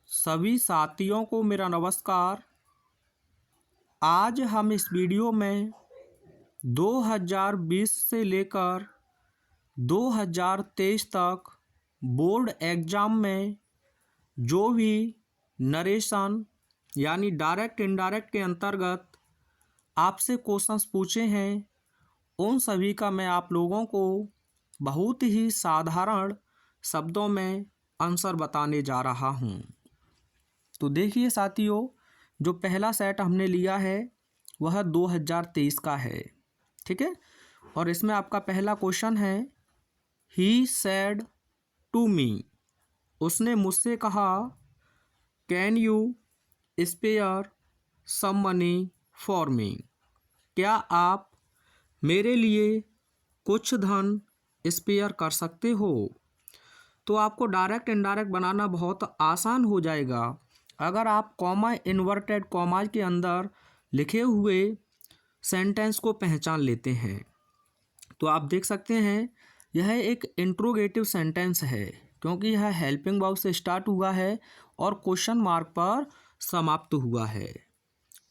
सभी साथियों को मेरा नमस्कार। आज हम इस वीडियो में 2020 से लेकर 2023 तक बोर्ड एग्ज़ाम में जो भी नरेशन यानी डायरेक्ट इनडायरेक्ट के अंतर्गत आपसे क्वेश्चंस पूछे हैं, उन सभी का मैं आप लोगों को बहुत ही साधारण शब्दों में आंसर बताने जा रहा हूँ। तो देखिए साथियों, जो पहला सेट हमने लिया है वह 2023 का है, ठीक है। और इसमें आपका पहला क्वेश्चन है, ही सेड टू मी, उसने मुझसे कहा, can you spare some money for me, क्या आप मेरे लिए कुछ धन स्पेयर कर सकते हो। तो आपको डायरेक्ट इनडायरेक्ट बनाना बहुत आसान हो जाएगा अगर आप कॉमा इन्वर्टेड कॉमाज के अंदर लिखे हुए सेंटेंस को पहचान लेते हैं। तो आप देख सकते हैं यह एक इंट्रोगेटिव सेंटेंस है क्योंकि यह हेल्पिंग वर्ब से स्टार्ट हुआ है और क्वेश्चन मार्क पर समाप्त हुआ है।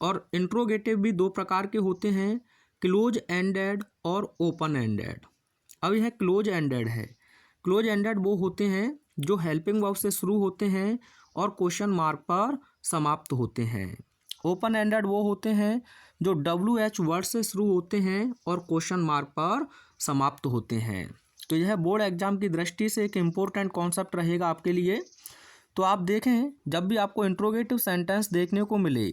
और इंट्रोगेटिव भी दो प्रकार के होते हैं, क्लोज एंडेड और ओपन एंडेड। अब यह क्लोज एंडेड है। क्लोज एंडेड वो होते हैं जो हेल्पिंग वर्ब से शुरू होते हैं और क्वेश्चन मार्क पर समाप्त होते हैं। ओपन एंडेड वो होते हैं जो WH वर्ड से शुरू होते हैं और क्वेश्चन मार्क पर समाप्त होते हैं। तो यह बोर्ड एग्जाम की दृष्टि से एक इम्पोर्टेंट कॉन्सेप्ट रहेगा आपके लिए। तो आप देखें, जब भी आपको इंट्रोगेटिव सेंटेंस देखने को मिले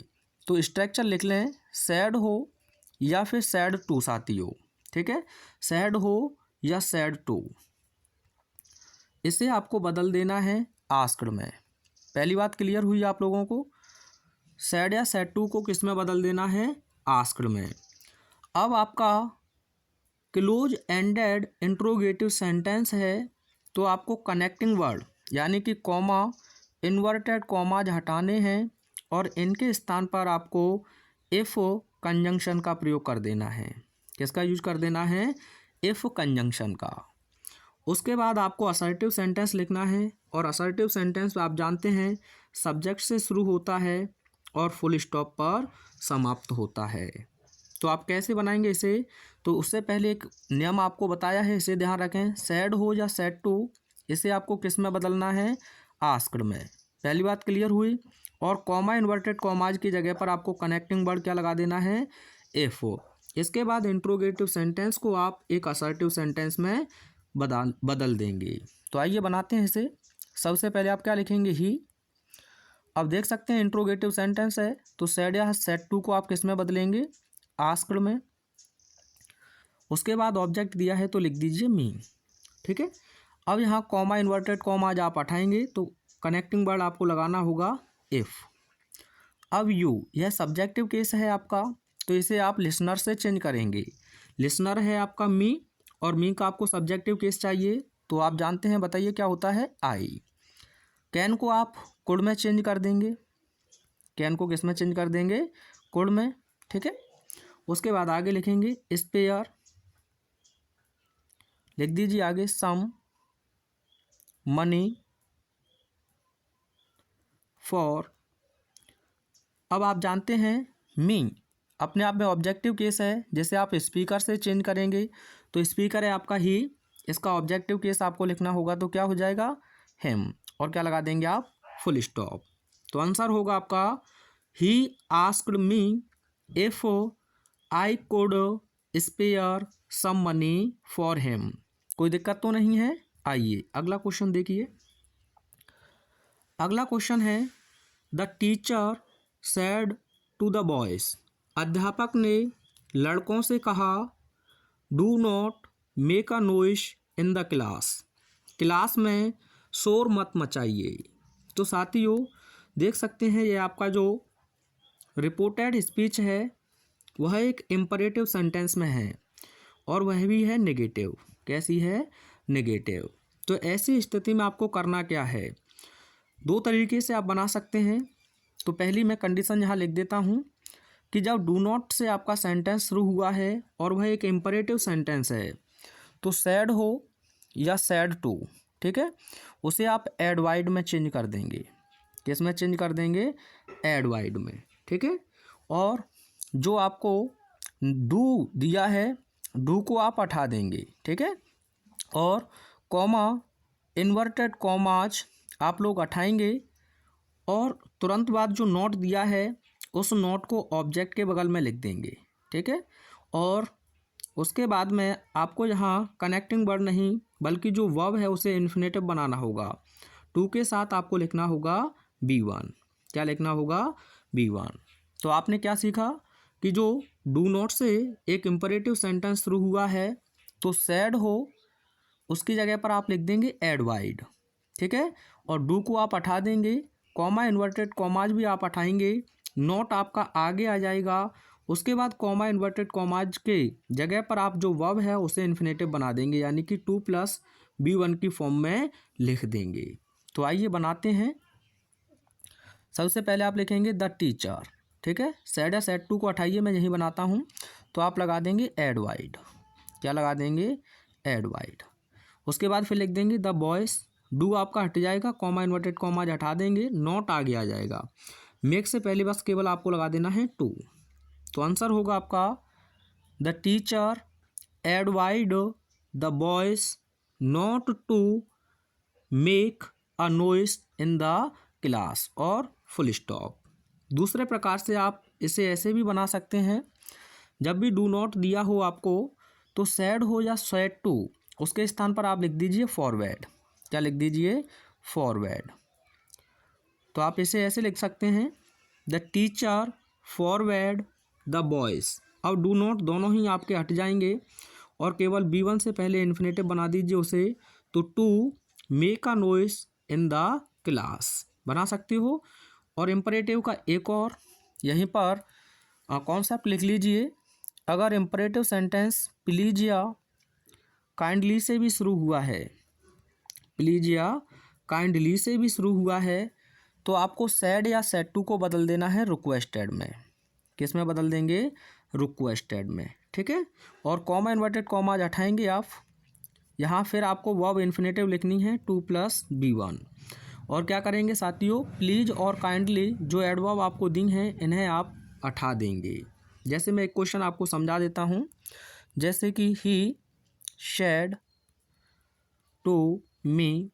तो स्ट्रक्चर लिख लें, सैड हो या फिर सैड टू साथियों, ठीक है। सैड हो या सैड टू, इसे आपको बदल देना है आस्क्ड में। पहली बात क्लियर हुई आप लोगों को। सैड या सैड टू को किस में बदल देना है, आस्क्ड में। अब आपका क्लोज एंडेड इंट्रोगेटिव सेंटेंस है तो आपको कनेक्टिंग वर्ड यानी कि कॉमा इन्वर्टेड कॉमाज हटाने हैं और इनके स्थान पर आपको इफ़ कंजंक्शन का प्रयोग कर देना है। किसका यूज कर देना है, इफ़ कंजंक्शन का। उसके बाद आपको असर्टिव सेंटेंस लिखना है और असर्टिव सेंटेंस आप जानते हैं सब्जेक्ट से शुरू होता है और फुल स्टॉप पर समाप्त होता है। तो आप कैसे बनाएंगे इसे, तो उससे पहले एक नियम आपको बताया है, इसे ध्यान रखें। सैड हो या सैड टू, इसे आपको किस में बदलना है, आस्क्ड में। पहली बात क्लियर हुई। और कॉमा इन्वर्टेड कॉमाज की जगह पर आपको कनेक्टिंग वर्ड क्या लगा देना है, इफ। इसके बाद इंट्रोगेटिव सेंटेंस को आप एक असर्टिव सेंटेंस में बदल देंगे। तो आइए बनाते हैं इसे। सबसे पहले आप क्या लिखेंगे, ही। अब देख सकते हैं इंट्रोगेटिव सेंटेंस है तो सैड या सैड टू को आप किस में बदलेंगे, आस्क्ड में। उसके बाद ऑब्जेक्ट दिया है तो लिख दीजिए मी, ठीक है। अब यहाँ कॉमा इन्वर्टेड कॉमा आज आप हटाएंगे तो कनेक्टिंग वर्ड आपको लगाना होगा इफ़। अब यू, यह सब्जेक्टिव केस है आपका, तो इसे आप लिसनर से चेंज करेंगे। लिसनर है आपका मी और मी का आपको सब्जेक्टिव केस चाहिए, तो आप जानते हैं, बताइए क्या होता है, आई। कैन को आप कुड में चेंज कर देंगे। कैन को किस में चेंज कर देंगे, कुड में, ठीक है। उसके बाद आगे लिखेंगे स्पेयर, लिख दीजिए आगे सम मनी फॉर। अब आप जानते हैं मी अपने आप में ऑब्जेक्टिव केस है, जैसे आप स्पीकर से चेंज करेंगे तो स्पीकर है आपका ही, इसका ऑब्जेक्टिव केस आपको लिखना होगा तो क्या हो जाएगा, हिम, और क्या लगा देंगे आप, फुल स्टॉप। तो आंसर होगा आपका, he asked me if I could spare some money for him. कोई दिक्कत तो नहीं है। आइए अगला क्वेश्चन देखिए। अगला क्वेश्चन है, the teacher said to the boys, अध्यापक ने लड़कों से कहा, do not make a noise in the class, class में शोर मत मचाइए। तो साथियों देख सकते हैं ये आपका जो रिपोर्टेड स्पीच है वह एक इम्परेटिव सेंटेंस में है और वह भी है नेगेटिव। कैसी है, नेगेटिव। तो ऐसी स्थिति में आपको करना क्या है, दो तरीके से आप बना सकते हैं। तो पहली मैं कंडीशन यहाँ लिख देता हूँ कि जब डू नॉट से आपका सेंटेंस शुरू हुआ है और वह एक इम्परेटिव सेंटेंस है तो सैड हो या सैड टू, ठीक है, उसे आप एडवाइड में चेंज कर देंगे। किस में चेंज कर देंगे, ऐड वाइड में, ठीक है। और जो आपको डू दिया है, डू को आप हटा देंगे, ठीक है। और कॉमा, इन्वर्टेड कॉमाज आप लोग हटाएंगे और तुरंत बाद जो नोट दिया है उस नोट को ऑब्जेक्ट के बगल में लिख देंगे, ठीक है। और उसके बाद में आपको यहाँ कनेक्टिंग वर्ड नहीं बल्कि जो वर्ब है उसे इन्फिनेटिव बनाना होगा। टू के साथ आपको लिखना होगा B1। क्या लिखना होगा, B1। तो आपने क्या सीखा कि जो डू नॉट से एक इम्परेटिव सेंटेंस शुरू हुआ है तो सैड हो उसकी जगह पर आप लिख देंगे ऐड वाइड, ठीक है। और डू को आप हटा देंगे, कॉमा इन्वर्टेड कॉमाज भी आप हटाएंगे, नोट आपका आगे आ जाएगा। उसके बाद कॉमा इन्वर्टेड कॉमाज के जगह पर आप जो वर्ब है उसे इन्फिनेटिव बना देंगे, यानी कि 2+B1 की फॉर्म में लिख देंगे। तो आइए बनाते हैं। सबसे पहले आप लिखेंगे द टीचर, ठीक है। सैड या सैड टू को हटाइए, मैं यहीं बनाता हूँ। तो आप लगा देंगे ऐड वाइड। क्या लगा देंगे, ऐड वाइड। उसके बाद फिर लिख देंगे द बॉयज़, डू आपका हट जाएगा, कॉमा इन्वर्टेड कॉमा हटा देंगे, नॉट आगे आ जाएगा। मेक से पहले बस केवल आपको लगा देना है टू। तो आंसर होगा आपका द टीचर ऐड वाइड the boys not to make a noise in the class और फुल स्टॉप। दूसरे प्रकार से आप इसे ऐसे भी बना सकते हैं, जब भी डू नॉट दिया हो आपको तो सैड हो या सैड टू उसके स्थान पर आप लिख दीजिए फॉरवर्ड। क्या लिख दीजिए, फॉरवर्ड। तो आप इसे ऐसे लिख सकते हैं the teacher forbade the boys. अब डू नॉट दोनों ही आपके हट जाएंगे और केवल B1 से पहले इन्फिनेटिव बना दीजिए उसे। तो to make a noise in the class बना सकते हो। और इम्परेटिव का एक और यहीं पर कॉन्सेप्ट लिख लीजिए। अगर इम्परेटिव सेंटेंस प्लीज या काइंडली से भी शुरू हुआ है, प्लीज या काइंडली से भी शुरू हुआ है, तो आपको सैड या सैड टू को बदल देना है रिक्वेस्टेड में। किस में बदल देंगे, रिक्वेस्टेड में, ठीक है। और कॉमा इन्वर्टेड कॉमा हटाएंगे आप। यहाँ फिर आपको वर्ब इन्फिनेटिव लिखनी है 2+B1। और क्या करेंगे साथियों, प्लीज और काइंडली जो एडवर्ब आपको दी हैं इन्हें आप हटा देंगे। जैसे मैं एक क्वेश्चन आपको समझा देता हूँ, जैसे कि he said to me,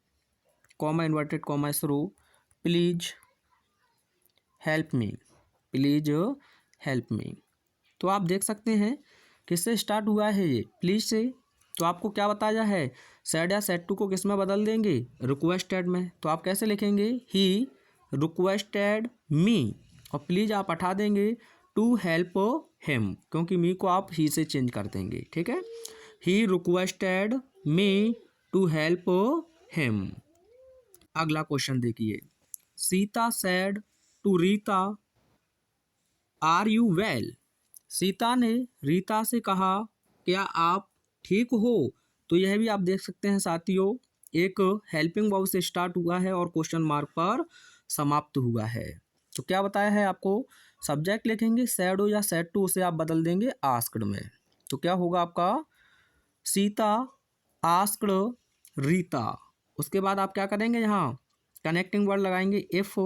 comma inverted comma शुरू, please help me, please help me. तो आप देख सकते हैं किससे स्टार्ट हुआ है ये, प्लीज से। तो आपको क्या बताया है, सैड या सैड टू को किस में बदल देंगे, रिक्वेस्टेड में। तो आप कैसे लिखेंगे, ही रिक्वेस्टेड मी, और प्लीज आप हटा देंगे टू हेल्प हिम, क्योंकि मी को आप ही से चेंज कर देंगे, ठीक है। He requested me to help him. अगला क्वेश्चन देखिए, Sita said to Rita are you well. Sita ने रीता से कहा क्या आप ठीक हो। तो यह भी आप देख सकते हैं साथियों, एक हेल्पिंग वर्ब से स्टार्ट हुआ है और क्वेश्चन मार्क पर समाप्त हुआ है। तो क्या बताया है आपको, सब्जेक्ट लिखेंगे सैड हो या सैड टू, उसे आप बदल देंगे आस्क्ड में। तो क्या होगा आपका, सीता आस्क्ड रीता। उसके बाद आप क्या करेंगे, यहाँ कनेक्टिंग वर्ड लगाएंगे इफ,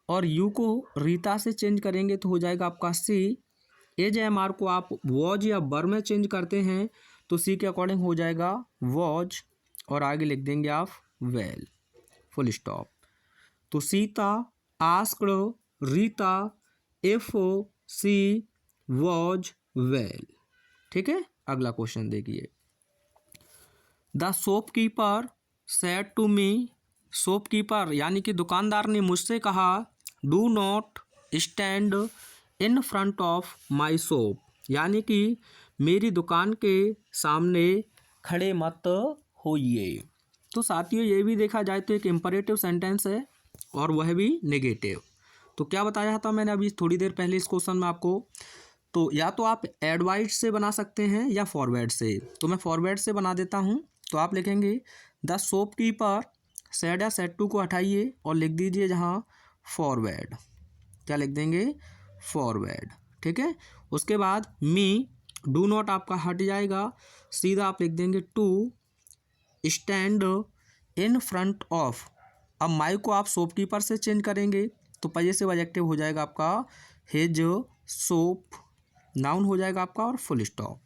और यू को रीता से चेंज करेंगे तो हो जाएगा आपका सी। AJMR को आप वॉज या वर में चेंज करते हैं तो सी के अकॉर्डिंग हो जाएगा वॉज, और आगे लिख देंगे आप वेल, फुल स्टॉप। तो Sita asked Rita if she was well, ठीक है। अगला क्वेश्चन देखिए, the shopkeeper said to me. Shopkeeper यानी कि दुकानदार ने मुझसे कहा do not stand in front of my shop, यानी कि मेरी दुकान के सामने खड़े मत होइए। तो साथियों ये भी देखा जाए तो एक इम्परेटिव सेंटेंस है और वह भी नेगेटिव। तो क्या बताया था मैंने अभी थोड़ी देर पहले इस क्वेश्चन में आपको, तो या तो आप एडवाइड से बना सकते हैं या फॉरवर्ड से। तो मैं फॉरवर्ड से बना देता हूँ। तो आप लिखेंगे द शॉपकीपर सैड या सैड टू को हटाइए और लिख दीजिए जहाँ फॉरवर्ड। क्या लिख देंगे, फॉरवर्ड, ठीक है। उसके बाद मी, डू नॉट आपका हट जाएगा, सीधा आप लिख देंगे to stand in front of अब माई को आप शॉपकीपर से चेंज करेंगे तो पजेसिव एडजेक्टिव हो जाएगा आपका हिज शॉप, नाउन हो जाएगा आपका और फुल स्टॉप।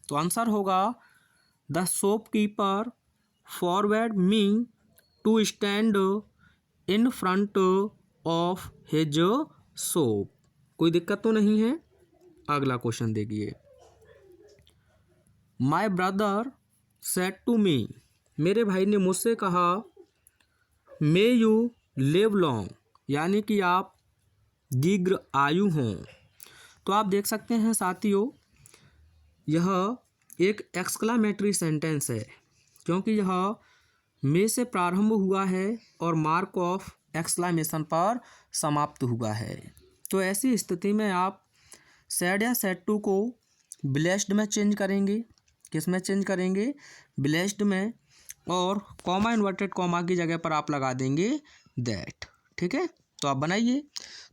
तो आंसर होगा the shopkeeper forbade me to stand in front of his shop. कोई दिक्कत तो नहीं है। अगला क्वेश्चन देखिए, my brother said to me, मेरे भाई ने मुझसे कहा, मे यू लिव लॉन्ग, यानी कि आप दीर्घ आयु हों। तो आप देख सकते हैं साथियों, यह एक एक्सक्लामेटरी सेंटेंस है क्योंकि यह मे से प्रारंभ हुआ है और मार्क ऑफ एक्सक्लामेशन पर समाप्त हुआ है। तो ऐसी स्थिति में आप सैड या सैड टू को ब्लेस्ड में चेंज करेंगे। किस में चेंज करेंगे? ब्लेस्ड में, और कॉमा इन्वर्टेड कॉमा की जगह पर आप लगा देंगे दैट। ठीक है, तो आप बनाइए।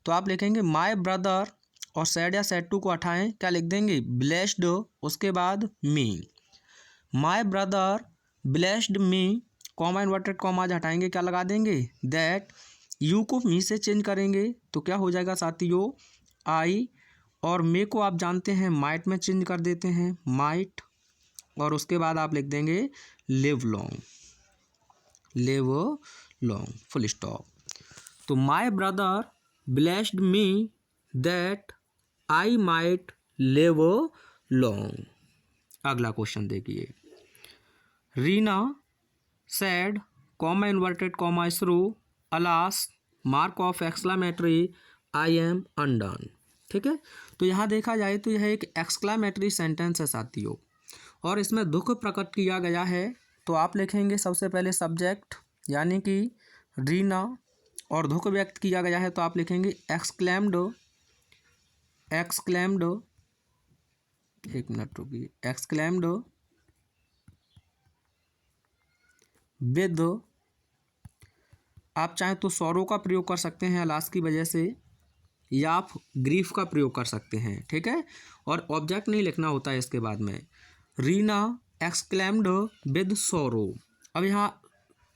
तो आप लिखेंगे माय ब्रदर और सैड या सैड टू को हटाएं, क्या लिख देंगे? ब्लेस्ड, उसके बाद me. My brother blessed me, comma inverted comma हटाएंगे, क्या लगा देंगे? दैट। यू को मी से चेंज करेंगे तो क्या हो जाएगा साथियों? आई। और मे को आप जानते हैं माइट में चेंज कर देते हैं, माइट। और उसके बाद आप लिख देंगे live long, live long, full stop. तो my brother blessed me that I might live long. अगला क्वेश्चन देखिए, Reena said comma inverted comma through alas mark of exclamatory I am undone. ठीक है, तो यहाँ देखा जाए तो यह एक एक्सक्लामेटरी सेंटेंस है साथियों, और इसमें दुख प्रकट किया गया है। तो आप लिखेंगे सबसे पहले सब्जेक्ट यानी कि रीना, और दुख व्यक्त किया गया है तो आप लिखेंगे एक्सक्लेम्ड, एक्सक्लेम्ड, एक मिनट रुकिए, एक्सक्लेम्ड विद, आप चाहें तो सौरो का प्रयोग कर सकते हैं अलास की वजह से, या आप ग्रीफ का प्रयोग कर सकते हैं। ठीक है, और ऑब्जेक्ट नहीं लिखना होता है इसके बाद में। रीना एक्सक्लेम्ड विद सोरो। अब यहाँ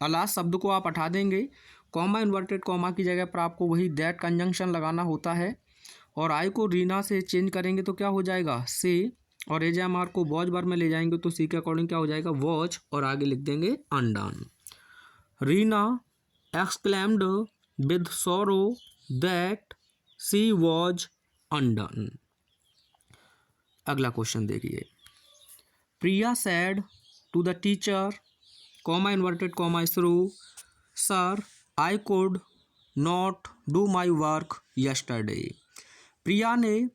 अलास शब्द को आप हटा देंगे, कॉमा इन्वर्टेड कॉमा की जगह पर आपको वही दैट कंजंक्शन लगाना होता है, और आई को रीना से चेंज करेंगे तो क्या हो जाएगा? से, और एजामार को वॉच बार में ले जाएंगे तो सी के अकॉर्डिंग क्या हो जाएगा? वॉच, और आगे लिख देंगे undone. Reena exclaimed with sorrow that she was undone. अगला क्वेश्चन देखिए, Priya said to the teacher comma inverted comma through sir I could not do my work yesterday. Priya ने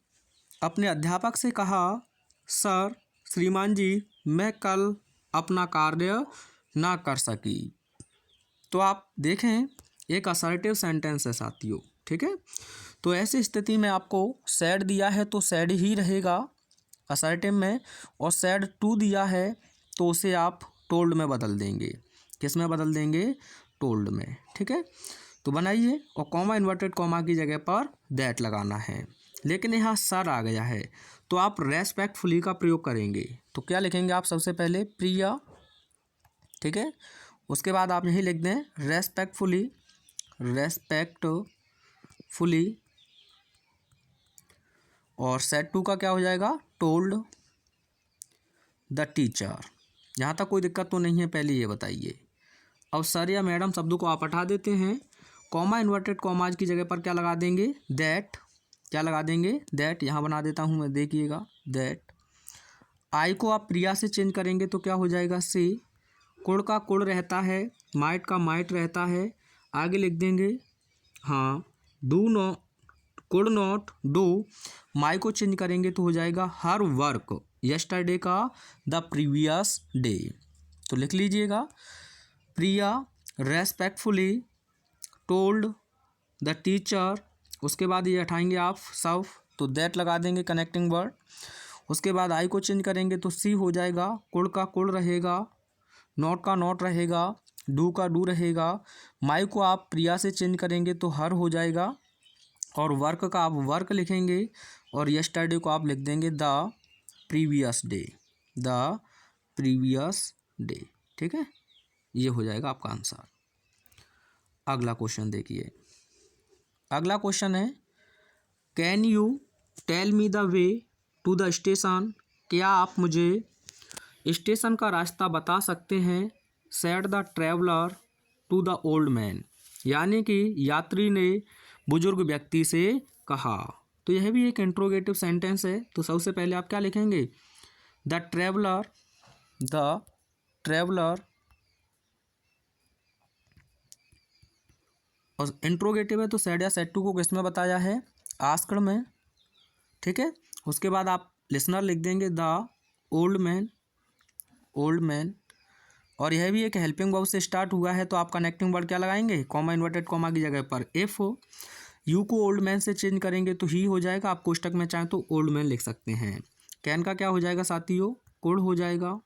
अपने अध्यापक से कहा, सर श्रीमान जी मैं कल अपना कार्य ना कर सकी। तो आप देखें एक असर्टिव सेंटेंस है साथियों। ठीक है, तो ऐसी स्थिति में आपको सैड दिया है तो सैड ही रहेगा असर्टिव में, और सैड टू दिया है तो उसे आप टोल्ड में बदल देंगे। किस में बदल देंगे? टोल्ड में। ठीक है, तो बनाइए, और कॉमा इन्वर्टेड कॉमा की जगह पर दैट लगाना है, लेकिन यहाँ सर आ गया है तो आप रेस्पेक्टफुली का प्रयोग करेंगे। तो क्या लिखेंगे आप? सबसे पहले प्रिया, ठीक है, उसके बाद आप यही लिख दें रेस्पेक्टफुली, रेस्पेक्टफुली, और सेट टू का क्या हो जाएगा? Told the teacher. यहाँ तक कोई दिक्कत तो नहीं है, पहले ये बताइए। अब सर या मैडम शब्दों को आप हटा देते हैं, कॉमा इन्वर्टेड कॉमाज की जगह पर क्या लगा देंगे? दैट। क्या लगा देंगे? दैट। यहाँ बना देता हूँ मैं, देखिएगा, दैट। आई को आप प्रिया से चेंज करेंगे तो क्या हो जाएगा? से। कुड़ का कुड़ रहता है, माइट का माइट रहता है, आगे लिख देंगे हाँ do not, could not do, my को चेंज करेंगे तो हो जाएगा हर वर्क यस्टरडे का द प्रीवियस डे। तो लिख लीजिएगा, Priya respectfully told the teacher, उसके बाद ये हटाएंगे आप सब तो दैट लगा देंगे कनेक्टिंग वर्ड, उसके बाद आई को चेंज करेंगे तो सी हो जाएगा, कुड़ का कुड़ रहेगा, नॉट का नॉट रहेगा, डू का डू रहेगा, माई को आप प्रिया से चेंज करेंगे तो हर हो जाएगा, और वर्क का आप वर्क लिखेंगे, और यस्टरडे को आप लिख देंगे the previous day, the previous day. ठीक है, ये हो जाएगा आपका आंसर। अगला क्वेश्चन देखिए। अगला क्वेश्चन है, can you tell me the way to the station. क्या आप मुझे स्टेशन का रास्ता बता सकते हैं। Said the traveller to the old man, यानी कि यात्री ने बुजुर्ग व्यक्ति से कहा। तो यह भी एक इंट्रोगेटिव सेंटेंस है। तो सबसे पहले आप क्या लिखेंगे, द ट्रेवलर और इंट्रोगेटिव है तो सेड या सेड टू को किस में बताया है, आस्क्ड में। ठीक है, उसके बाद आप लिसनर लिख देंगे द ओल्ड मैन। और यह भी एक हेल्पिंग वर्ब से स्टार्ट हुआ है तो आप कनेक्टिंग वर्ड क्या लगाएंगे, कॉमा इन्वर्टेड कॉमा की जगह पर इफ। यू को ओल्ड मैन से चेंज करेंगे तो ही हो जाएगा। आप कोष्टक में चाहें तो ओल्ड मैन लिख सकते हैं। कैन का क्या हो जाएगा साथियों, कुड हो जाएगा।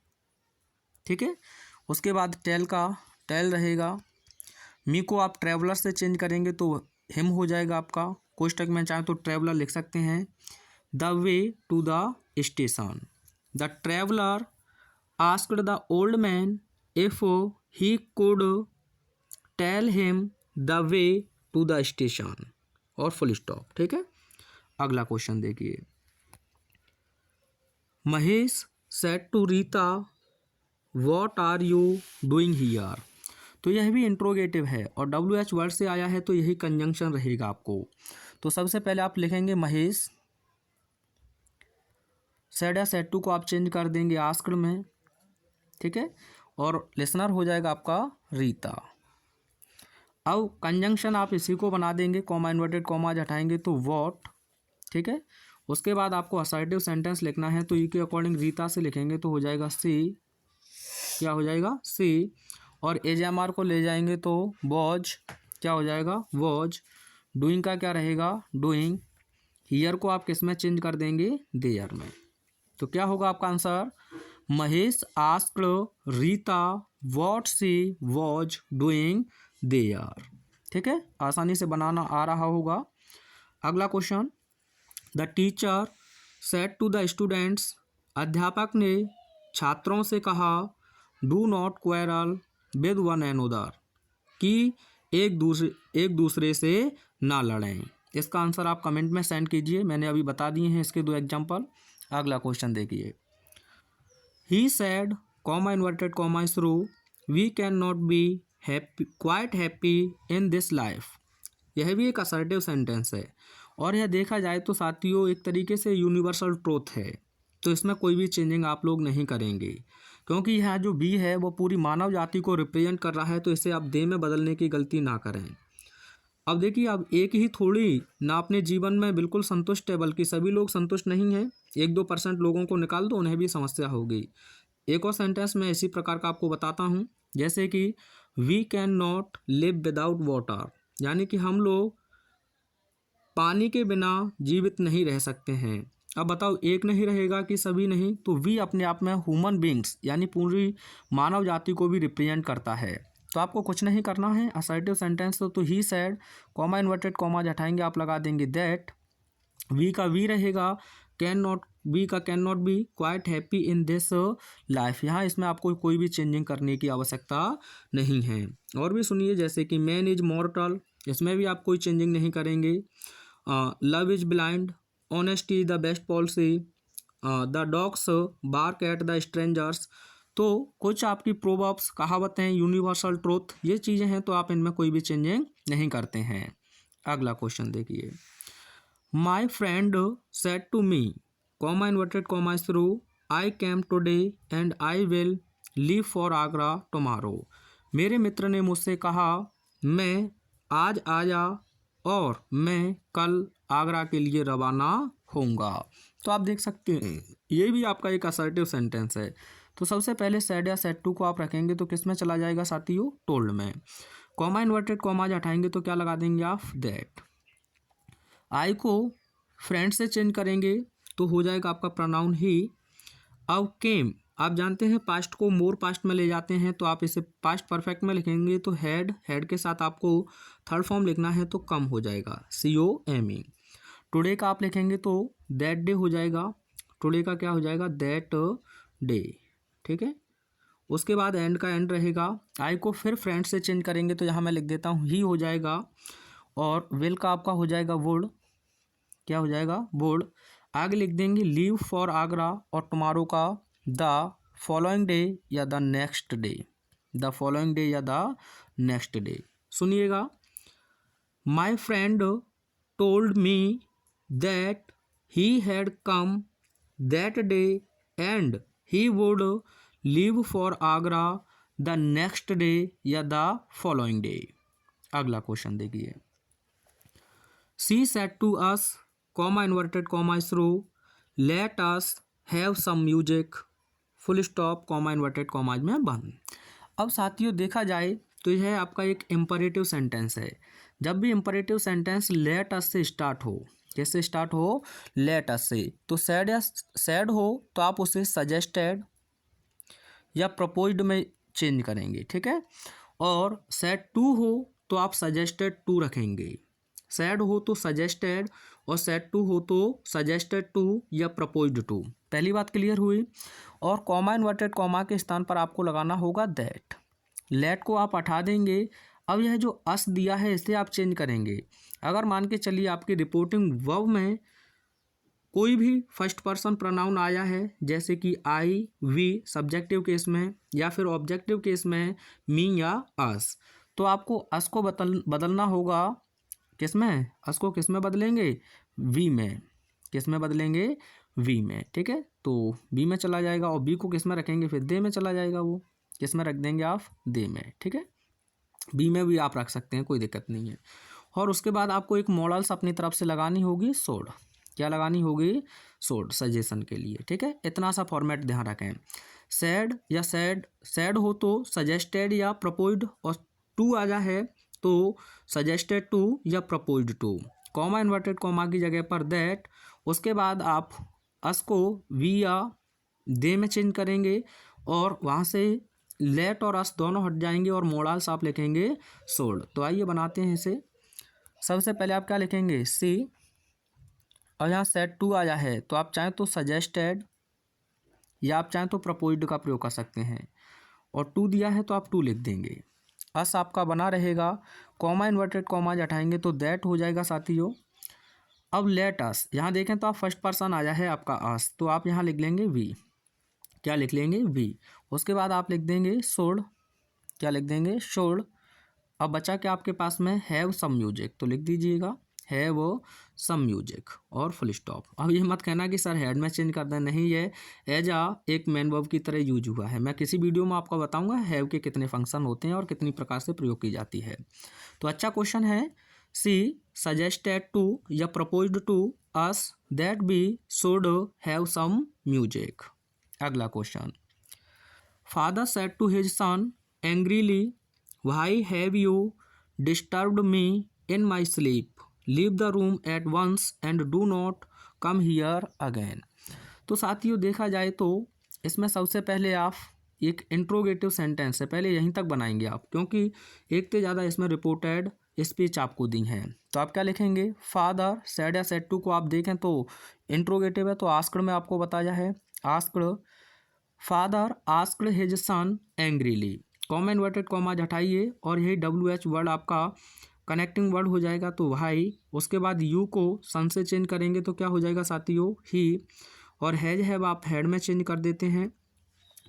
ठीक है, उसके बाद टेल का टेल रहेगा। मी को आप ट्रैवलर से चेंज करेंगे तो हिम हो जाएगा आपका। कोष्टक में चाहें तो ट्रैवलर लिख सकते हैं। The way to the station, the traveller asked the old man if he could tell him the way to the station, और फुल स्टॉप। ठीक है, अगला क्वेश्चन देखिए। Mahesh said to Rita what are you doing here. तो यह भी interrogative है और WH वर्ड से आया है तो यही कंजंक्शन रहेगा आपको। तो सबसे पहले आप लिखेंगे महेश, सेड या सेड टू को आप चेंज कर देंगे आस्क्ड में। ठीक है, और लिसनर हो जाएगा आपका रीता। अब कंजंक्शन आप इसी को बना देंगे, कॉमा इन्वर्टेड कॉमा हटाएंगे तो व्हाट। ठीक है, उसके बाद आपको असर्टिव सेंटेंस लिखना है तो ई के अकॉर्डिंग रीता से लिखेंगे तो हो जाएगा सी, क्या हो जाएगा सी। और एजएमआर को ले जाएंगे तो वॉज, क्या हो जाएगा वॉज। डूइंग का क्या रहेगा डूइंग। हियर को आप किस में चेंज कर देंगे, देयर में। तो क्या होगा आपका answer, Mahesh asked Rita what she was doing there. ठीक है, आसानी से बनाना आ रहा होगा। अगला question, the teacher said to the students. अध्यापक ने छात्रों से कहा do not quarrel with one another, कि एक दूसरे से ना लड़ें। इसका आंसर आप कमेंट में सेंड कीजिए, मैंने अभी बता दिए हैं इसके 2 एग्जाम्पल। अगला क्वेश्चन देखिए। He said comma inverted comma through we can not be happy quite happy in this life. यह भी एक असर्टिव सेंटेंस है और यह देखा जाए तो साथियों एक तरीके से यूनिवर्सल ट्रूथ है। तो इसमें कोई भी चेंजिंग आप लोग नहीं करेंगे क्योंकि यहाँ जो बी है वो पूरी मानव जाति को रिप्रेजेंट कर रहा है, तो इसे आप दे में बदलने की गलती ना करें। अब देखिए, अब एक ही थोड़ी ना अपने जीवन में बिल्कुल संतुष्ट है, बल्कि सभी लोग संतुष्ट नहीं हैं। 1-2% लोगों को निकाल दो, उन्हें भी समस्या होगी। एक और सेंटेंस मैं इसी प्रकार का आपको बताता हूँ, जैसे कि we can not live without water, यानी कि हम लोग पानी के बिना जीवित नहीं रह सकते हैं। अब बताओ, एक नहीं रहेगा कि सभी नहीं। तो वी अपने आप में ह्यूमन बींग्स यानी पूरी मानव जाति को भी रिप्रेजेंट करता है। तो आपको कुछ नहीं करना है। असर्टिव सेंटेंस तो he said comma inverted comma हटाएंगे, आप लगा देंगे दैट। वी का वी रहेगा, कैन नॉट बी का can not B quite happy in this life. यहाँ इसमें आपको कोई भी चेंजिंग करने की आवश्यकता नहीं है। और भी सुनिए, जैसे कि मैन इज मॉर्टल, इसमें भी आप कोई चेंजिंग नहीं करेंगे। Love is blind, honesty the best policy, the dogs bark at the strangers. तो कुछ आपकी प्रोवर्ब्स कहावतें, यूनिवर्सल ट्रूथ, ये चीज़ें हैं तो आप इनमें कोई भी चेंजिंग नहीं करते हैं। अगला क्वेश्चन देखिए। My friend said to me comma inverted comma through I came today and I will leave for Agra tomorrow. मेरे मित्र ने मुझसे कहा मैं आज आया और मैं कल आगरा के लिए रवाना होऊंगा। तो आप देख सकते हैं ये भी आपका एक असर्टिव सेंटेंस है। तो सबसे पहले सेड या सेड टू को आप रखेंगे तो किस में चला जाएगा साथियों, टोल्ड में। कॉमा इन्वर्टेड कॉमा हटाएंगे तो क्या लगा देंगे आप, दैट। आई को फ्रेंड से चेंज करेंगे तो हो जाएगा आपका प्रोनाउन ही। अब केम, आप जानते हैं पास्ट को मोर पास्ट में ले जाते हैं, तो आप इसे पास्ट परफेक्ट में लिखेंगे तो हैड, हैड के साथ आपको थर्ड फॉर्म लिखना है तो कम हो जाएगा, COME। टुडे का आप लिखेंगे तो दैट डे हो जाएगा, टुडे का क्या हो जाएगा, दैट डे। ठीक है, उसके बाद एंड का एंड रहेगा। आई को फिर फ्रेंड से चेंज करेंगे तो यहाँ मैं लिख देता हूँ ही हो जाएगा, और विल का आपका हो जाएगा वुड, क्या हो जाएगा वुड। आगे लिख देंगे लीव फॉर आगरा, और टुमारो का द फॉलोइंग डे या the next day, the following day या द नेक्स्ट डे। सुनिएगा, my friend told me that he had come that day and he would leave for Agra the next day या the following day. अगला question देखिए, she said to us, comma inverted comma through, let us have some music, full stop, comma inverted commas में बंद। अब साथियों देखा जाए तो यह आपका एक इम्परेटिव सेंटेंस है। जब भी इम्परेटिव सेंटेंस लेट अस से स्टार्ट हो, कैसे स्टार्ट हो, लेट अस से, तो सैड या सैड हो तो आप उसे सजेस्टेड या प्रपोज्ड में चेंज करेंगे, ठीक है। और सैड टू हो तो आप सजेस्टेड टू रखेंगे, सैड हो तो सजेस्टेड, और सैड टू हो तो सजेस्टेड टू या प्रपोज्ड टू। पहली बात क्लियर हुई। और कॉमा इन्वर्टेड कॉमा के स्थान पर आपको लगाना होगा दैट, लेट को आप हटा देंगे। अब यह जो अस दिया है इसे आप चेंज करेंगे। अगर मान के चलिए आपकी रिपोर्टिंग वर्ब में कोई भी फर्स्ट पर्सन प्रोनाउन आया है, जैसे कि आई, वी सब्जेक्टिव केस में, या फिर ऑब्जेक्टिव केस में मी या अस, तो आपको अस को बदलना होगा किस में, अस को किस में बदलेंगे, वी में, किस में बदलेंगे, वी में, ठीक है। तो बी में चला जाएगा, और बी को किस में रखेंगे, फिर दे में चला जाएगा, वो किस में रख देंगे आप, दे में, ठीक है। बी में भी आप रख सकते हैं, कोई दिक्कत नहीं है। और उसके बाद आपको एक मॉडल्स अपनी तरफ से लगानी होगी, सोड, क्या लगानी होगी, सोड, सजेशन के लिए, ठीक है। इतना सा फॉर्मेट ध्यान रखें। सैड या सैड हो तो सजेस्टेड या प्रपोज्ड, और टू आया है तो सजेस्टेड टू या proposed to, comma inverted comma की जगह पर दैट। उसके बाद आप अस को वी या दे में चेंज करेंगे, और वहाँ से लेट और अस दोनों हट जाएंगे, और मोडल्स आप लिखेंगे सोल्ड। तो आइए बनाते हैं इसे। सबसे पहले आप क्या लिखेंगे, सी, और यहाँ सेट टू आया है तो आप चाहें तो सजेस्टेड या आप चाहें तो प्रपोज्ड का प्रयोग कर सकते हैं, और टू दिया है तो आप टू लिख देंगे। अस आपका बना रहेगा, कॉमा इन्वर्टेड कॉमा हटाएंगे तो दैट हो जाएगा साथियों। अब लेट अस, यहाँ देखें तो आप फर्स्ट पर्सन आया है आपका अस, तो आप यहाँ लिख लेंगे वी, क्या लिख लेंगे, वी। उसके बाद आप लिख देंगे शोड, क्या लिख देंगे, शोड। अब बचा क्या आपके पास में, हैव सम म्यूजिक, तो लिख दीजिएगा हैव सम म्यूजिक और फुल स्टॉप। अब ये मत कहना कि सर हेड में चेंज कर दें, नहीं, ये एज एक मेन वर्ब की तरह यूज हुआ है। मैं किसी वीडियो में आपको बताऊंगा हैव के कितने फंक्शन होते हैं और कितनी प्रकार से प्रयोग की जाती है। तो अच्छा क्वेश्चन है, सी सजेस्टेड टू या proposed to us that we should have some music. अगला question, father said to his son angrily, why have you disturbed me in my sleep, leave the room at once and do not come here again. तो साथियों देखा जाए तो इसमें सबसे पहले आप एक इंट्रोगेटिव सेंटेंस है, पहले यहीं तक बनाएंगे आप, क्योंकि एक से ज़्यादा इसमें रिपोर्टेड स्पीच आपको दी है। तो आप क्या लिखेंगे, फादर सेड या सेड टू को आप देखें तो इंट्रोगेटिव है, तो आस्क्ड में आपको बताया है, asked, father asked his son angrily, comma inverted comma हटाइए, और यही WH वर्ड आपका कनेक्टिंग वर्ड हो जाएगा, तो भाई। उसके बाद यू को सन से चेंज करेंगे तो क्या हो जाएगा साथियों, ही, और हैज है आप हेड में चेंज कर देते हैं,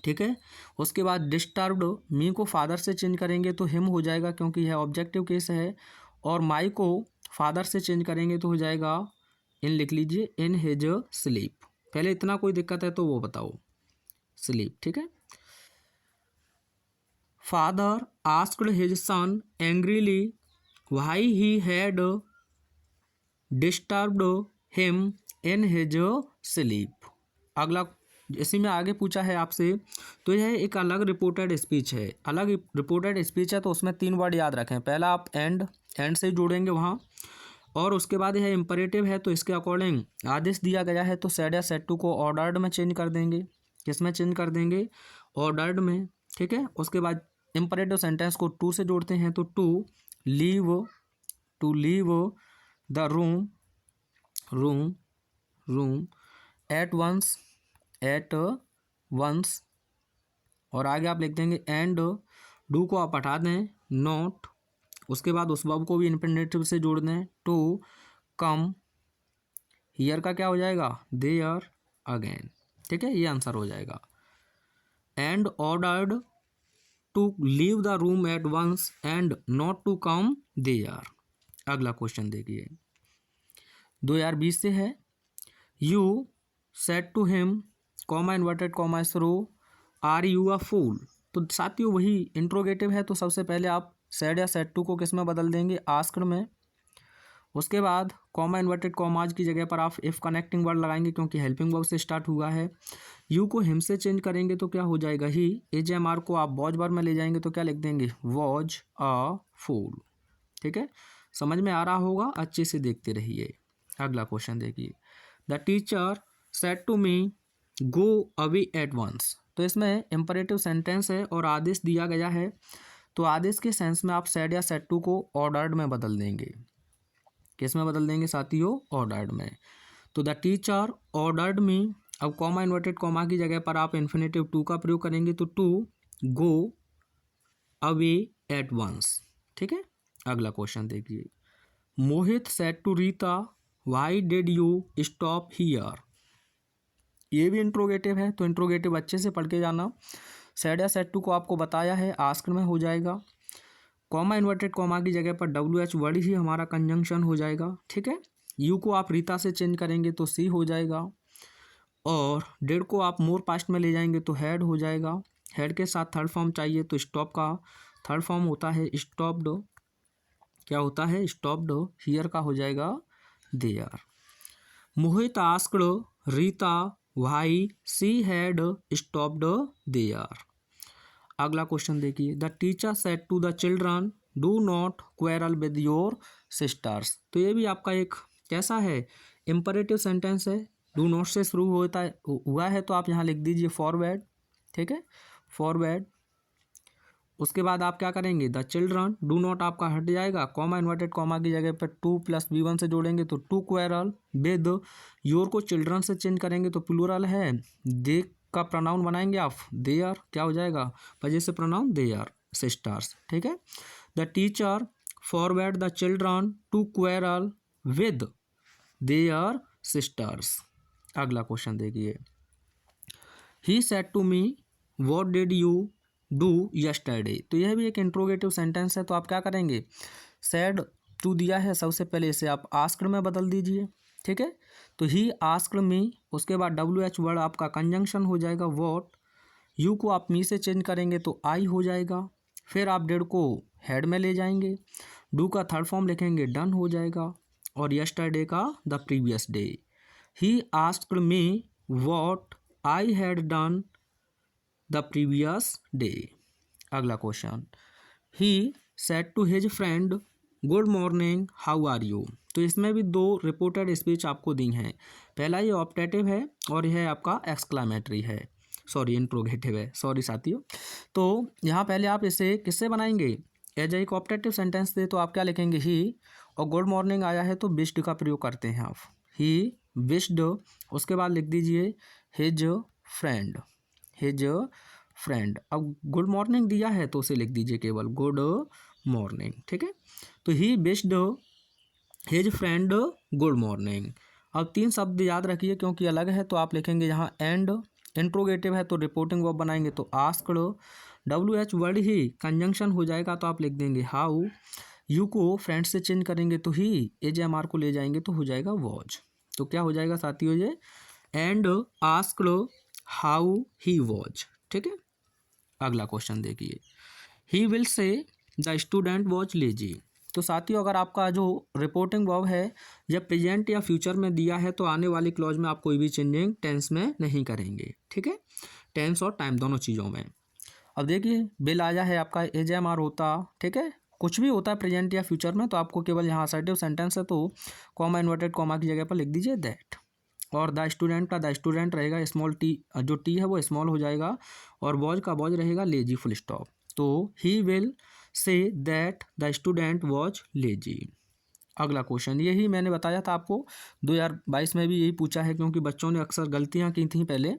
ठीक है। उसके बाद डिस्टर्ब्ड, मी को फादर से चेंज करेंगे तो हिम हो जाएगा, क्योंकि यह ऑब्जेक्टिव केस है, और माई को फादर से चेंज करेंगे तो हो जाएगा इन, लिख लीजिए इन हिज स्लीप। पहले इतना कोई दिक्कत है तो वो बताओ, स्लीप, ठीक है। Father asked his son angrily why he had disturbed him in his sleep. अगला इसी में आगे पूछा है आपसे, तो यह एक अलग रिपोर्टेड स्पीच है, अलग रिपोर्टेड स्पीच है, तो उसमें 3 वर्ड याद रखें। पहला आप एंड से जोड़ेंगे वहाँ, और उसके बाद यह इम्परेटिव है तो इसके अकॉर्डिंग आदेश दिया गया है, तो सेड या सेड टू को ऑर्डर्ड में चेंज कर देंगे, किस में चेंज कर देंगे, ऑर्डर्ड में, ठीक है। उसके बाद इम्परेटिव सेंटेंस को टू से जोड़ते हैं, तो to leave the room at once और आगे आप लिख देंगे एंड डू को आप हटा दें, नॉट, उसके बाद उस वर्ब को भी इन्फिनेटिव से जोड़ दें, टू कम, हियर का क्या हो जाएगा, देयर अगेन। ठीक है, ये आंसर हो जाएगा। And ordered to leave the room at once and not to come there. अगला क्वेश्चन देखिए, 2020 से है। You said to him, comma inverted comma through, are you a fool. तो साथियों वही इंट्रोगेटिव है, तो सबसे पहले आप सेड या सेड टू को किस में बदल देंगे, आस्क्ड में। उसके बाद कॉमा इन्वर्टेड कॉमाज की जगह पर आप इफ कनेक्टिंग वर्ड लगाएंगे क्योंकि हेल्पिंग वर्ब से स्टार्ट हुआ है। यू को हिम से चेंज करेंगे तो क्या हो जाएगा, ही। एजेएमआर को आप वॉज वर्ब में ले जाएंगे तो क्या लिख देंगे, वॉज अ फूल। ठीक है, समझ में आ रहा होगा, अच्छे से देखते रहिए। अगला क्वेश्चन देखिए, the teacher said to me go away at once. तो इसमें इम्परेटिव सेंटेंस है और आदेश दिया गया है, तो आदेश के सेंस में आप सेड या सेड टू को ऑर्डर्ड में बदल देंगे। किस में बदल देंगे साथियों, ऑर्डर्ड में। तो द टीचर ऑर्डर्ड मी, अब कॉमा इन्वर्टेड कॉमा की जगह पर आप इन्फिनेटिव टू का प्रयोग करेंगे, तो to go away at once. ठीक है, अगला क्वेश्चन देखिए, Mohit said to Rita why did you stop here. ये भी इंट्रोगेटिव है, तो इंट्रोगेटिव अच्छे से पढ़ के जाना। सेड या सेड टू को आपको बताया है, आस्क्ड में हो जाएगा। कॉमा इन्वर्टेड कॉमा की जगह पर डब्ल्यू एच वर्ड ही हमारा कंजंक्शन हो जाएगा। ठीक है, यू को आप रीता से चेंज करेंगे तो सी हो जाएगा, और डेड को आप मोर पास्ट में ले जाएंगे तो हैड हो जाएगा। हैड के साथ थर्ड फॉर्म चाहिए, तो स्टॉप का थर्ड फॉर्म होता है स्टॉप्ड। क्या होता है, स्टॉप्ड। हियर का हो जाएगा there. Mohit asked Rita why she had stopped there. अगला क्वेश्चन देखिए, the teacher said to the children do not quarrel with your sisters. तो ये भी आपका एक कैसा है, इम्परेटिव सेंटेंस है, डू नॉट से शुरू होता है हुआ है, तो आप यहाँ लिख दीजिए फॉरवर्ड। ठीक है, फॉरवर्ड। उसके बाद आप क्या करेंगे, द चिल्ड्रन, डू नॉट आपका हट जाएगा, कॉमा इन्वर्टेड कॉमा की जगह पर टू प्लस V1 से जोड़ेंगे तो टू क्वेरल विद, योर को चिल्ड्रन से चेंज करेंगे तो प्लूरल है, दे का प्रोनाउन बनाएंगे आप देयर, क्या हो जाएगा, वजह से प्रोनाउन देयर सिस्टर्स। ठीक है, the teacher forbade the children to quarrel with their sisters. अगला क्वेश्चन देखिए, he said to me what did you do yesterday. तो यह भी एक इंट्रोगेटिव सेंटेंस है, तो आप क्या करेंगे, सेड टू दिया है, सबसे पहले इसे आप आस्क्ड में बदल दीजिए। ठीक है, तो ही आस्क्ड मी, उसके बाद डब्ल्यू एच वर्ड आपका कंजंक्शन हो जाएगा व्हाट, यू को आप मी से चेंज करेंगे तो आई हो जाएगा, फिर आप डेड को हेड में ले जाएंगे, डू का थर्ड फॉर्म लिखेंगे डन हो जाएगा, और यस्टरडे का the previous day. He asked me what I had done the previous day. अगला question, he said to his friend good morning how are you. तो इसमें भी दो रिपोर्टेड स्पीच आपको दी हैं, पहला ये ऑप्टेटिव है और यह आपका एक्सक्लामेटरी है, सॉरी इंट्रोगेटिव है, सॉरी साथियों। तो यहाँ पहले आप इसे किससे बनाएंगे, एज एक ऑप्टेटिव सेंटेंस दे तो आप क्या लिखेंगे, ही, और गुड मॉर्निंग आया है तो विश्ड का प्रयोग करते हैं आप, ही विश्ड। उसके बाद लिख दीजिए हिज फ्रेंड, हिज फ्रेंड। अब गुड मॉर्निंग दिया है तो उसे लिख दीजिए केवल गुड मॉर्निंग। ठीक है, तो he wished his friend good morning. अब तीन शब्द याद रखिए क्योंकि अलग है, तो आप लिखेंगे यहाँ एंड, इंट्रोगेटिव है तो रिपोर्टिंग वर्ब बनाएंगे तो आस्क्ड, डब्ल्यू एच वर्ड ही कंजंक्शन हो जाएगा तो आप लिख देंगे हाउ, यू को फ्रेंड से चेंज करेंगे तो ही, एजेएमआर को ले जाएंगे तो हो जाएगा वॉज। तो क्या हो जाएगा साथियों, ये and asked how he was. ठीक है, अगला क्वेश्चन देखिए, ही विल से द स्टूडेंट वॉज लेजी। तो साथियों अगर आपका जो रिपोर्टिंग वर्ब है जब प्रेजेंट या फ्यूचर में दिया है तो आने वाली क्लॉज में आप कोई भी चेंजिंग टेंस में नहीं करेंगे। ठीक है, टेंस और टाइम दोनों चीज़ों में। अब देखिए बिल आया है आपका, एजेएमआर होता, ठीक है, कुछ भी होता है प्रेजेंट या फ्यूचर में, तो आपको केवल यहाँ असर्टिव सेंटेंस है तो कॉमा इन्वर्टेड कॉमा की जगह पर लिख दीजिए दैट, और द स्टूडेंट का द स्टूडेंट रहेगा स्मॉल टी, जो टी है वो स्मॉल हो जाएगा, और वॉज का वॉज रहेगा लेजी फुल स्टॉप। तो he will say that the student was lazy. अगला क्वेश्चन, यही मैंने बताया था आपको 2022 में भी यही पूछा है क्योंकि बच्चों ने अक्सर गलतियां की थी पहले।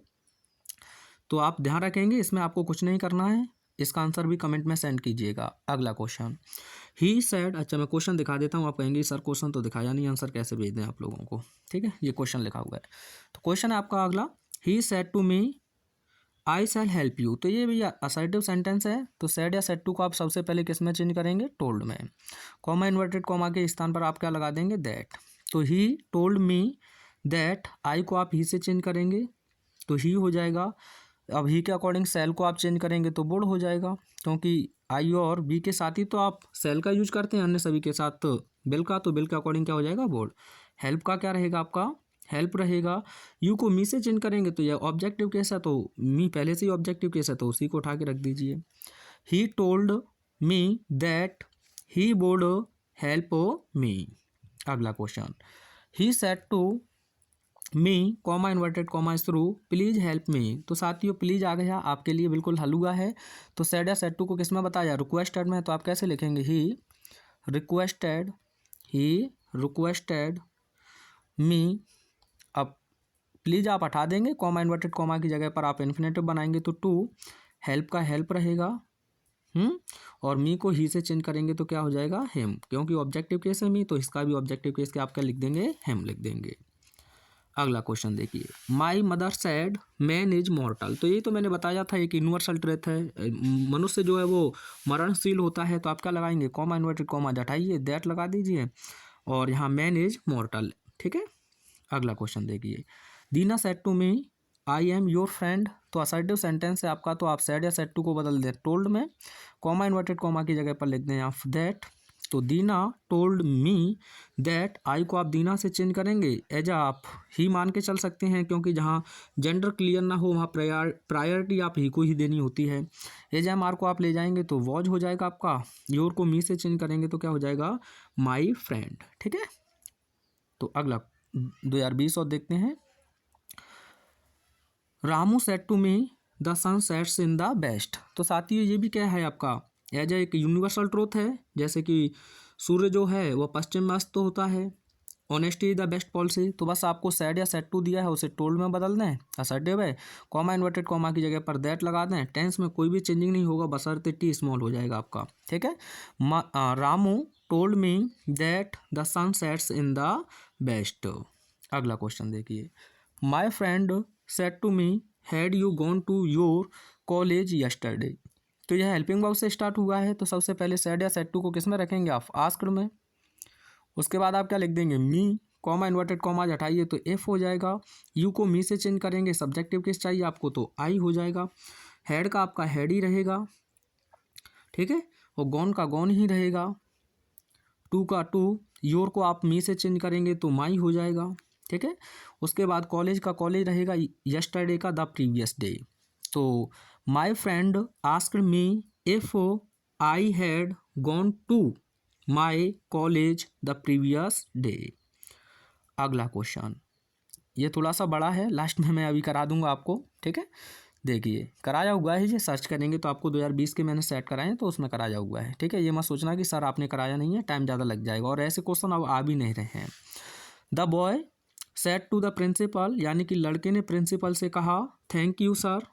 तो आप ध्यान रखेंगे, इसमें आपको कुछ नहीं करना है, इसका आंसर भी कमेंट में सेंड कीजिएगा। अगला क्वेश्चन, ही सेड, अच्छा मैं क्वेश्चन दिखा देता हूँ, आप कहेंगे सर क्वेश्चन तो दिखाया नहीं, आंसर कैसे भेज दें आप लोगों को, ठीक है, ये क्वेश्चन लिखा हुआ है। तो क्वेश्चन है आपका अगला, he said to me I shall help you. तो ये भैया असर्टिव सेंटेंस है, तो सेड या सेड टू को आप सबसे पहले किस में चेंज करेंगे, टोल्ड में। कॉमा इन्वर्टेड कॉमा के स्थान पर आप क्या लगा देंगे, दैट। तो ही टोल्ड मी दैट, आई को आप ही से चेंज करेंगे तो ही हो जाएगा। अब ही के अकॉर्डिंग सेल को आप चेंज करेंगे तो वुड हो जाएगा, क्योंकि आई और बी के साथ ही तो आप सेल का यूज करते हैं, अन्य सभी के साथ तो बिल का, तो बिल के अकॉर्डिंग क्या हो जाएगा, वुड। हेल्प का क्या रहेगा आपका, हेल्प रहेगा। यू को मी से चेंज करेंगे तो यह ऑब्जेक्टिव केस है, तो मी पहले से ही ऑब्जेक्टिव केस है, तो उसी को उठा के रख दीजिए। He told me that he would help me. अगला question, he said to me comma inverted comma through please help me. तो साथियों प्लीज आ गया आपके लिए, बिल्कुल हलुआ है। तो सेड या सेड टू को किस में बताया, रिक्वेस्टेड में, तो आप कैसे लिखेंगे, ही रिक्वेस्टेड मी। अब प्लीज आप हटा देंगे, कॉमा इन्वर्टेड कॉमा की जगह पर आप इन्फिनेटिव बनाएंगे तो टू, हेल्प का हेल्प रहेगा, और मी को ही से चेंज करेंगे तो क्या हो जाएगा, हिम, क्योंकि ऑब्जेक्टिव केस है मी, तो इसका भी ऑब्जेक्टिव केस के आप क्या लिख देंगे, हिम लिख देंगे। अगला क्वेश्चन देखिए, my mother sad man is मॉर्टल। तो ये तो मैंने बताया था, एक यूनिवर्सल ट्रुथ है, मनुष्य जो है वो मरणशील होता है, तो आप क्या लगाएंगे, कॉमा इन्वर्टेड कॉमा हटाइए, दैट लगा दीजिए, और यहाँ मैन इज मॉर्टल, ठीक है। अगला क्वेश्चन देखिए, Dina said to me I am your friend. तो असर्टिव सेंटेंस है आपका, तो आप सेड या सेड टू को बदल दें टोल्ड में, कॉमा इन्वर्टेड कॉमा की जगह पर लिख दें आप दैट। तो दीना टोल्ड मी दैट, आई को आप दीना से चेंज करेंगे, एज आप ही मान के चल सकते हैं, क्योंकि जहाँ जेंडर क्लियर ना हो वहाँ प्रायोरिटी आप ही को ही देनी होती है। एज एम आर को आप ले जाएंगे तो वॉज हो जाएगा आपका, योर को मी से चेंज करेंगे तो क्या हो जाएगा, माई फ्रेंड, ठीक है। तो अगला 2020 और देखते हैं, Ramu said to me the sun sets in the west. तो साथियों ये भी क्या है आपका, एज एक यूनिवर्सल ट्रूथ है, जैसे कि सूर्य जो है वह पश्चिम में अस्त होता है, honesty is the best policy. तो बस आपको सेड या सेड टू दिया है, उसे टोल्ड में बदल दें, असर्टिव है, कॉमा इन्वर्टेड कॉमा की जगह पर दैट लगा दें, टेंस में कोई भी चेंजिंग नहीं होगा, बशर्ते टी स्मॉल हो जाएगा आपका, ठीक है। Ramu told me that the sun sets in the west. अगला क्वेश्चन देखिए, my friend said to me had you gone to your college yesterday. तो यह हेल्पिंग वर्ब से स्टार्ट हुआ है, तो सबसे पहले सेड या सेड टू को किस में रखेंगे आप, आस्क्ड में। उसके बाद आप क्या लिख देंगे, मी, कॉमा इन्वर्टेड कॉमा हटाइए तो एफ हो जाएगा। यू को मी से चेंज करेंगे, सब्जेक्टिव केस चाहिए आपको तो आई हो जाएगा। हैड का आपका हैड ही रहेगा, ठीक है, और गॉन का गॉन ही रहेगा। टू का टू, योर को आप मी से चेंज करेंगे तो माई हो जाएगा, ठीक है। उसके बाद कॉलेज का कॉलेज रहेगा, यस्टरडे का द प्रीवियस डे। तो my friend asked me if I had gone to my college the previous day. अगला क्वेश्चन, ये थोड़ा सा बड़ा है, लास्ट में मैं अभी करा दूंगा आपको, ठीक है। देखिए कराया हुआ है, ये सर्च करेंगे तो आपको 2020 के मैंने सेट कराए हैं, तो उसमें कराया हुआ है, ठीक है। ये मत सोचना कि सर आपने कराया नहीं है, टाइम ज़्यादा लग जाएगा, और ऐसे क्वेश्चन अब आ भी नहीं रहे हैं। The boy said to the principal, यानी कि लड़के ने प्रिंसिपल से कहा, thank you sir,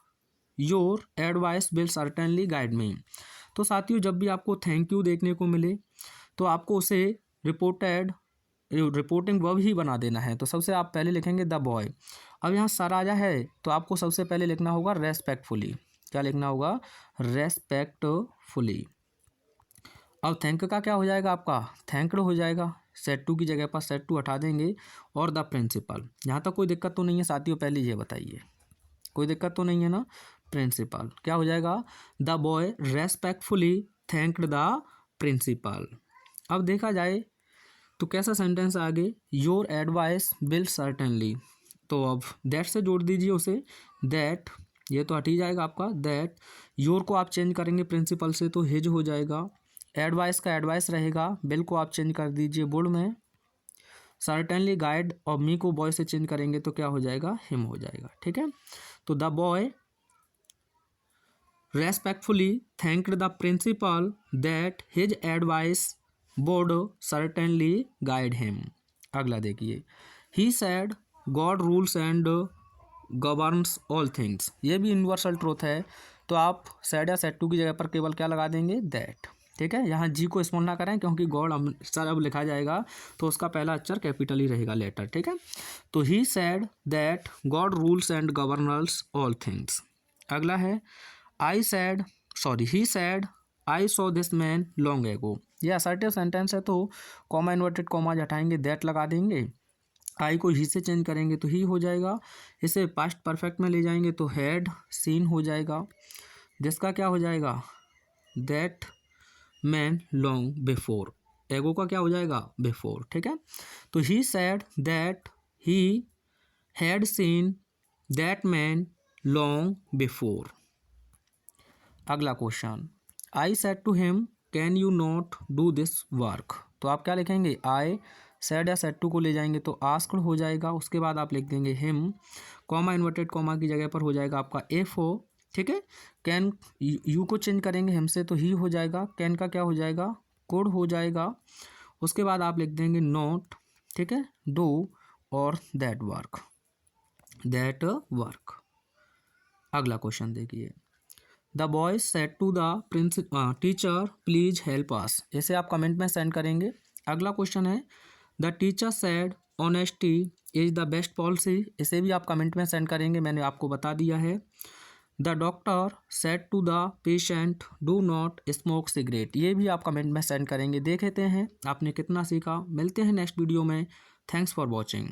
your advice will certainly guide me. तो साथियों जब भी आपको थैंक यू देखने को मिले तो आपको उसे रिपोर्टिंग वर्ब ही बना देना है। तो सबसे आप पहले लिखेंगे द बॉय। अब यहाँ सर आया है तो आपको सबसे पहले लिखना होगा रेस्पेक्टफुली। क्या लिखना होगा, रेस्पेक्टफुली। अब थैंक का क्या हो जाएगा आपका, थैंक्ड हो जाएगा। सेड टू की जगह पर सेड टू हटा देंगे, और द प्रिंसिपल। यहाँ तक कोई दिक्कत तो नहीं है साथियों, पहले ये बताइए, कोई दिक्कत तो नहीं है ना। प्रिंसिपल क्या हो जाएगा, the boy respectfully thanked the principal. अब देखा जाए तो कैसा सेंटेंस आगे, योर एडवाइस विल सर्टेनली। तो अब दैट से जोड़ दीजिए उसे, दैट, ये तो हट ही जाएगा आपका, दैट। योर को आप चेंज करेंगे प्रिंसिपल से तो हिज हो जाएगा। एडवाइस का एडवाइस रहेगा, बिल को आप चेंज कर दीजिए वुड में। सर्टेनली गाइड, और मी को बॉय से चेंज करेंगे तो क्या हो जाएगा, हिम हो जाएगा, ठीक है। तो the boy respectfully thanked the principal that his advice would certainly guide him. अगला देखिए, he said God rules and governs all things, ये भी यूनिवर्सल ट्रूथ है। तो आप सेड या सेड टू की जगह पर केवल क्या लगा देंगे, दैट। ठीक है, यहाँ जी को स्मॉल ना करें क्योंकि गॉड हमेशा जब लिखा जाएगा तो उसका पहला अक्षर कैपिटल ही रहेगा, लेटर। ठीक है, तो he said that God rules and governors all things. अगला है he said I saw this man long ago. ये असर्टिव सेंटेंस है तो कॉमा इन्वर्टेड कॉमा हटाएंगे, दैट लगा देंगे, आई को ही से चेंज करेंगे तो ही हो जाएगा, इसे पास्ट परफेक्ट में ले जाएंगे तो हैड सीन हो जाएगा, जिसका क्या हो जाएगा, दैट मैन लॉन्ग बिफोर, एगो का क्या हो जाएगा, बिफोर। ठीक है, तो he said that he had seen that man long before. अगला question, I said to him can you not do this work. तो आप क्या लिखेंगे, आई सेड या सेड टू को ले जाएंगे तो आस्क्ड हो जाएगा, उसके बाद आप लिख देंगे हिम, कॉमा इन्वर्टेड कॉमा की जगह पर हो जाएगा आपका एफ ओ। ठीक है, कैन यू को चेंज करेंगे हिम से तो ही हो जाएगा, कैन का क्या हो जाएगा, कुड हो जाएगा, उसके बाद आप लिख देंगे नॉट, ठीक है, डू और दैट वर्क। अगला क्वेश्चन देखिए, the boys said to the teacher please help us. इसे आप कमेंट में सेंड करेंगे। अगला क्वेश्चन है, the teacher said honesty is the best policy. इसे भी आप कमेंट में सेंड करेंगे, मैंने आपको बता दिया है। The doctor said to the patient do not smoke cigarette. ये भी आप कमेंट में सेंड करेंगे। देख लेते हैं आपने कितना सीखा। मिलते हैं नेक्स्ट वीडियो में। Thanks for watching.